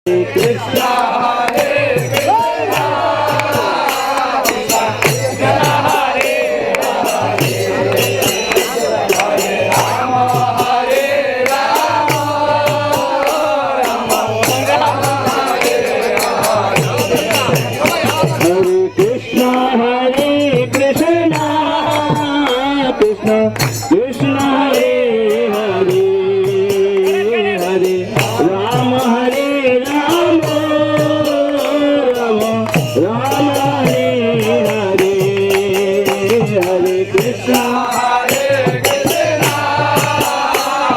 Krishna Hare Krishna, Krishna Krishna Hare Hare, Hare Rama Hare Rama, Rama Rama Hare Hare. Hare Krishna Hare Krishna, Krishna Krishna Hare Hare, Hare Rama Hare Rama, Rama Rama Hare Hare, Hare Krishna Hare Krishna,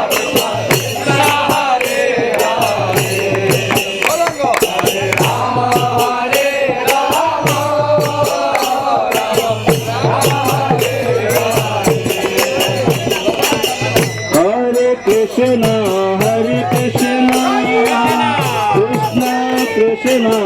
Krishna Krishna Hare Hare, Hare Rama Hare Rama, Rama Rama Hare Hare. Hare Krishna Krishna Krishna